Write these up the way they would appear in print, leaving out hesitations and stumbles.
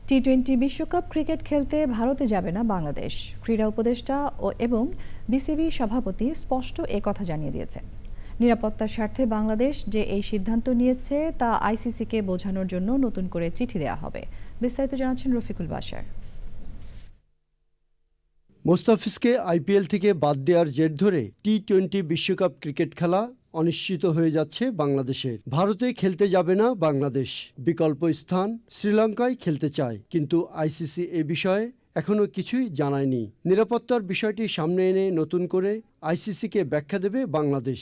টি-20 বিশ্বকাপ ক্রিকেট খেলতে ভারতে যাবে না বাংলাদেশ। ক্রীড়া উপদেষ্টা এবং বিসিবি সভাপতি স্পষ্ট কথা জানিয়ে দিয়েছেন। নিরাপত্তার স্বার্থে বাংলাদেশ যে এই সিদ্ধান্ত নিয়েছে তা আইসিসিকে বোঝানোর জন্য নতুন করে চিঠি দেওয়া হবে। বিস্তারিত জানাচ্ছেন রফিকুল বাশার। মোস্তাফিজকে আইপিএল থেকে বাদ দেওয়ার জের ধরে টি-20 বিশ্বকাপ ক্রিকেট খেলা অনিশ্চিত হয়ে যাচ্ছে বাংলাদেশের। ভারতে খেলতে যাবে না বাংলাদেশ, বিকল্প স্থান শ্রীলঙ্কায় খেলতে চায়, কিন্তু আইসিসি এ বিষয়ে এখনও কিছুই জানায়নি। নিরাপত্তার বিষয়টি সামনে এনে নতুন করে আইসিসিকে ব্যাখ্যা দেবে বাংলাদেশ।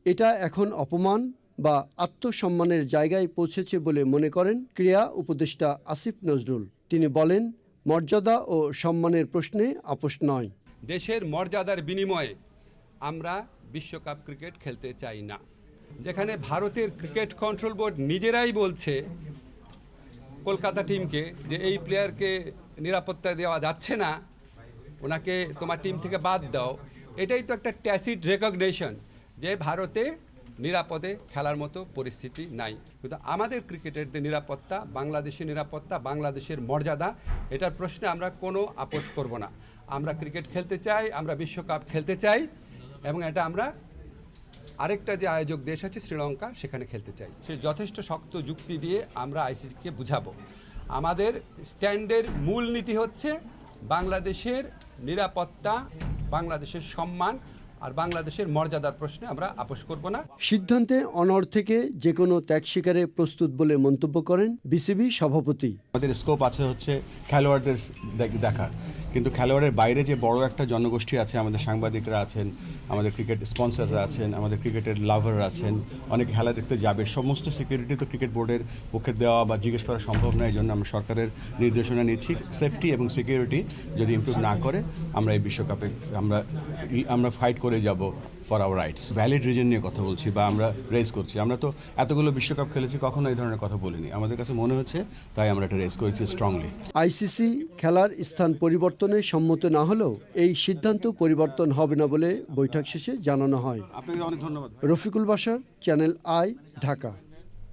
এটা এখন অপমান বা আত্মসম্মানের জায়গায় পৌঁছেছে বলে মনে করেন ক্রীড়া উপদেষ্টা আসিফ নজরুল। তিনি বলেন, মর্যাদা ও সম্মানের প্রশ্নে আপোষ নয়। দেশের মর্যাদার বিনিময়ে আমরা বিশ্বকাপ ক্রিকেট খেলতে চাই না। যেখানে ভারতের ক্রিকেট কন্ট্রোল বোর্ড নিজেরাই বলছে কলকাতা টিমকে যে এই প্লেয়ারকে নিরাপত্তা দেওয়া যাচ্ছে না, ওনাকে তোমার টিম থেকে বাদ দাও। এটাই তো একটা ট্যাসিড রেকগনিশন যে ভারতে নিরাপদে খেলার মতো পরিস্থিতি নাই। কিন্তু আমাদের ক্রিকেটের যে নিরাপত্তা, বাংলাদেশের নিরাপত্তা, বাংলাদেশের মর্যাদা, এটার প্রশ্নে আমরা কোনো আপোষ করব না। আমরা ক্রিকেট খেলতে চাই, আমরা বিশ্বকাপ খেলতে চাই, এবং এটা আমরা আরেকটা যে আয়োজক দেশ আছে শ্রীলঙ্কা, সেখানে খেলতে চাই। সে যথেষ্ট শক্ত যুক্তি দিয়ে আমরা আইসিসিকে বুঝাবো। আমাদের স্ট্যান্ডের মূল নীতি হচ্ছে বাংলাদেশের নিরাপত্তা, বাংলাদেশের সম্মান আর বাংলাদেশের মর্যাদার প্রশ্নে আমরা আপোষ করব না। সিদ্ধান্তে অনড় থেকে যে কোনো ত্যাগ স্বীকারে প্রস্তুত বলে মন্তব্য করেন বিসিবি সভাপতি। আমাদের স্কোপ আছে হচ্ছে খেলোয়াড়দের দেখা, কিন্তু খেলোয়াড়ের বাইরে যে বড় একটা জনগোষ্ঠী আছে, আমাদের সাংবাদিকরা আছেন, আমাদের ক্রিকেট স্পন্সররা আছেন, আমাদের ক্রিকেটের লাভাররা আছেন, অনেক খেলা দেখতে যাবে। সমস্ত সিকিউরিটি তো ক্রিকেট বোর্ডের পক্ষে দেওয়া বা জিজ্ঞেস করা সম্ভব নয়। এই জন্য আমরা সরকারের নির্দেশনা নিচ্ছি। সেফটি এবং সিকিউরিটি যদি ইমপ্রুভ না করে আমরা এই বিশ্বকাপে আমরা ফাইট করে যাব for our rights. Valid reason নিয়ে কথা বলছি বা আমরা রেজ করছি। আমরা তো এতগুলো বিশ্বকাপ খেলেছি, কখনো এই ধরনের কথা বলিনি। আমাদের কাছে মনে হচ্ছে তাই আমরা এটা রেজ করেছি স্ট্রংলি। আইসিসি খেলার স্থান পরিবর্তনে সম্মত না হলেও এই সিদ্ধান্ত পরিবর্তন হবে না বলে বৈঠক শেষে জানানো হয়। আপনাকে অনেক ধন্যবাদ। Rafiqul Bashar, channel I, Dhaka.